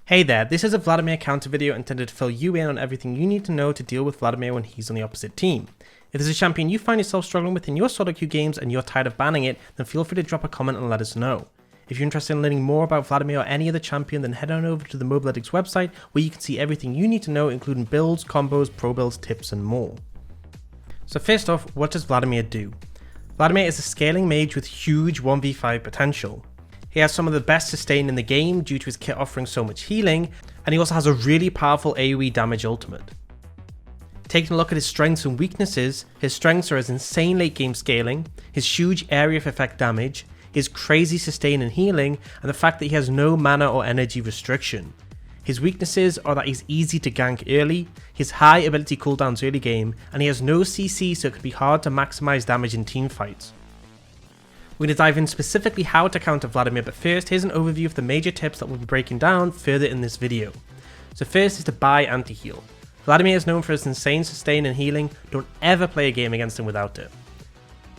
Hey there, this is a Vladimir counter video intended to fill you in on everything you need to know to deal with Vladimir when he's on the opposite team. If there's a champion you find yourself struggling with in your solo queue games and you're tired of banning it, then feel free to drop a comment and let us know. If you're interested in learning more about Vladimir or any other champion, then head on over to the Mobalytics website where you can see everything you need to know, including builds, combos, pro builds, tips and more. So first off, what does Vladimir do? Vladimir is a scaling mage with huge 1v5 potential. He has some of the best sustain in the game due to his kit offering so much healing, and he also has a really powerful AoE damage ultimate. Taking a look at his strengths and weaknesses, his strengths are his insane late game scaling, his huge area of effect damage, his crazy sustain and healing, and the fact that he has no mana or energy restriction. His weaknesses are that he's easy to gank early, his high ability cooldowns early game, and he has no CC, so it can be hard to maximize damage in team fights. We're going to dive in specifically how to counter Vladimir, but first here's an overview of the major tips that we'll be breaking down further in this video. So first is to buy anti-heal. Vladimir is known for his insane sustain and healing, don't ever play a game against him without it.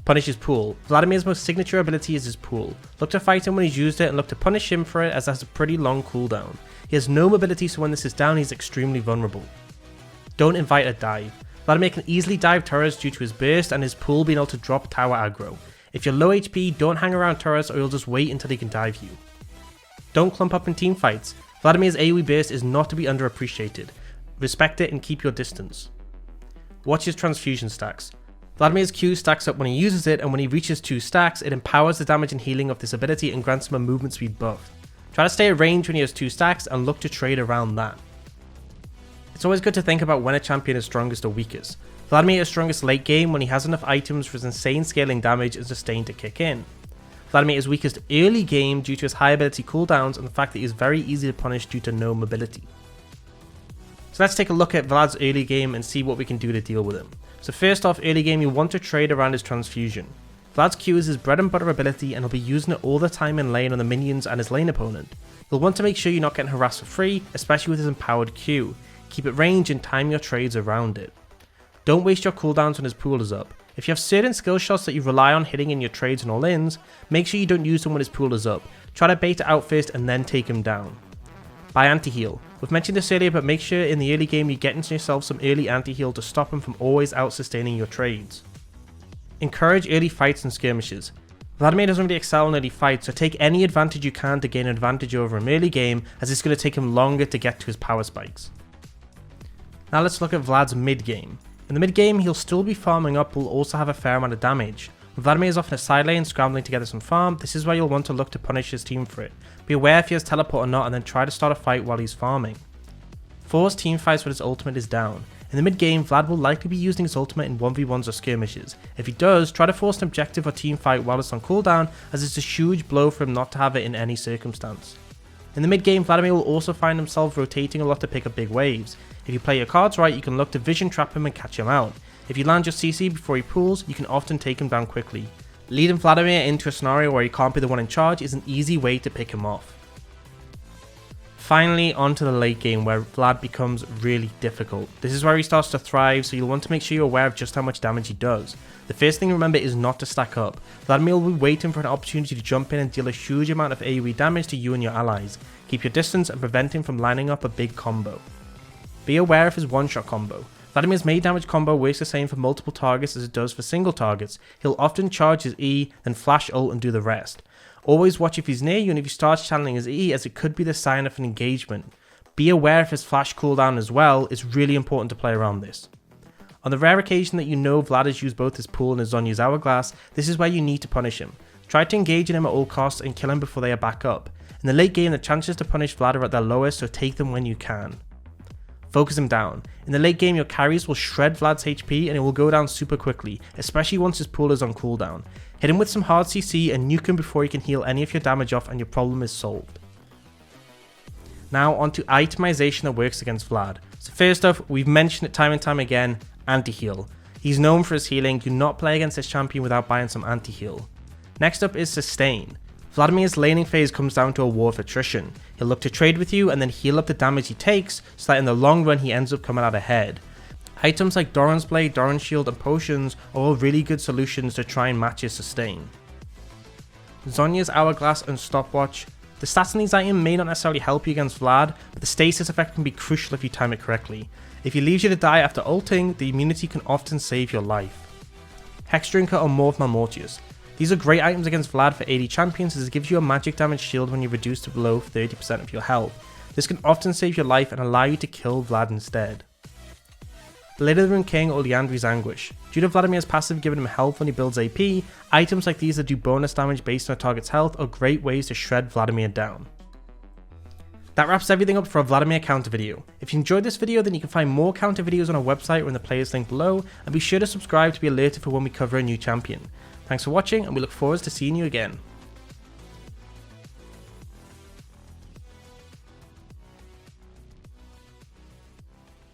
Punish his pool. Vladimir's most signature ability is his pool. Look to fight him when he's used it and look to punish him for it, as that has a pretty long cooldown. He has no mobility, so when this is down he's extremely vulnerable. Don't invite a dive. Vladimir can easily dive turrets due to his burst and his pool being able to drop tower aggro. If you're low HP, don't hang around turrets or you'll just wait until he can dive you. Don't clump up in team fights. Vladimir's AoE burst is not to be underappreciated. Respect it and keep your distance. Watch his transfusion stacks. Vladimir's Q stacks up when he uses it, and when he reaches 2 stacks, it empowers the damage and healing of this ability and grants him a movement speed buff. Try to stay at range when he has 2 stacks and look to trade around that. It's always good to think about when a champion is strongest or weakest. Vladimir is strongest late game when he has enough items for his insane scaling damage and sustain to kick in. Vladimir is weakest early game due to his high ability cooldowns and the fact that he is very easy to punish due to no mobility. So let's take a look at Vlad's early game and see what we can do to deal with him. So first off, early game you want to trade around his transfusion. Vlad's Q is his bread and butter ability and he'll be using it all the time in lane on the minions and his lane opponent. You'll want to make sure you're not getting harassed for free, especially with his empowered Q. Keep it range and time your trades around it. Don't waste your cooldowns when his pool is up. If you have certain skill shots that you rely on hitting in your trades and all-ins, make sure you don't use them when his pool is up. Try to bait it out first and then take him down. Buy anti-heal. We've mentioned this earlier, but make sure in the early game you get into yourself some early anti-heal to stop him from always out-sustaining your trades. Encourage early fights and skirmishes. Vladimir doesn't really excel in early fights, so take any advantage you can to gain an advantage over him early game, as it's going to take him longer to get to his power spikes. Now let's look at Vlad's mid game. In the mid game, he'll still be farming up, but will also have a fair amount of damage. When Vladimir is off in a side lane scrambling to get some farm, this is where you'll want to look to punish his team for it. Be aware if he has teleport or not, and then try to start a fight while he's farming. Force team fights when his ultimate is down. In the mid game, Vlad will likely be using his ultimate in 1v1s or skirmishes. If he does, try to force an objective or team fight while it's on cooldown, as it's a huge blow for him not to have it in any circumstance. In the mid game, Vladimir will also find himself rotating a lot to pick up big waves. If you play your cards right, you can look to vision trap him and catch him out. If you land your CC before he pulls, you can often take him down quickly. Leading Vladimir into a scenario where he can't be the one in charge is an easy way to pick him off. Finally, onto the late game where Vlad becomes really difficult. This is where he starts to thrive, so you'll want to make sure you're aware of just how much damage he does. The first thing to remember is not to stack up. Vladimir will be waiting for an opportunity to jump in and deal a huge amount of AoE damage to you and your allies. Keep your distance and prevent him from lining up a big combo. Be aware of his one-shot combo. Vladimir's melee damage combo works the same for multiple targets as it does for single targets. He'll often charge his E, then flash ult and do the rest. Always watch if he's near you and if he starts channeling his E, as it could be the sign of an engagement. Be aware of his flash cooldown as well, it's really important to play around this. On the rare occasion that you know Vlad has used both his pool and his Zhonya's hourglass, this is where you need to punish him. Try to engage in him at all costs and kill him before they are back up. In the late game, the chances to punish Vlad are at their lowest, so take them when you can. Focus him down. In the late game, your carries will shred Vlad's HP and it will go down super quickly, especially once his pool is on cooldown. Hit him with some hard CC and nuke him before he can heal any of your damage off and your problem is solved. Now onto itemization that works against Vlad. So first off, we've mentioned it time and time again, anti-heal. He's known for his healing, do not play against this champion without buying some anti-heal. Next up is sustain. Vladimir's laning phase comes down to a war of attrition. He'll look to trade with you and then heal up the damage he takes so that in the long run he ends up coming out ahead. Items like Doran's Blade, Doran's Shield and Potions are all really good solutions to try and match his sustain. Zhonya's Hourglass and Stopwatch The stats in these items may not necessarily help you against Vlad, but the stasis effect can be crucial if you time it correctly. If he leaves you to die after ulting, the immunity can often save your life. Hex Drinker or Morph Malmortius. These are great items against Vlad for AD champions as it gives you a magic damage shield when you reduce to below 30% of your health. This can often save your life and allow you to kill Vlad instead. Blade of the Rune King or Liandry's Anguish. Due to Vladimir's passive giving him health when he builds AP, items like these that do bonus damage based on a target's health are great ways to shred Vladimir down. That wraps everything up for a Vladimir counter video. If you enjoyed this video, then you can find more counter videos on our website or in the players link below, and be sure to subscribe to be alerted for when we cover a new champion. Thanks for watching, and we look forward to seeing you again.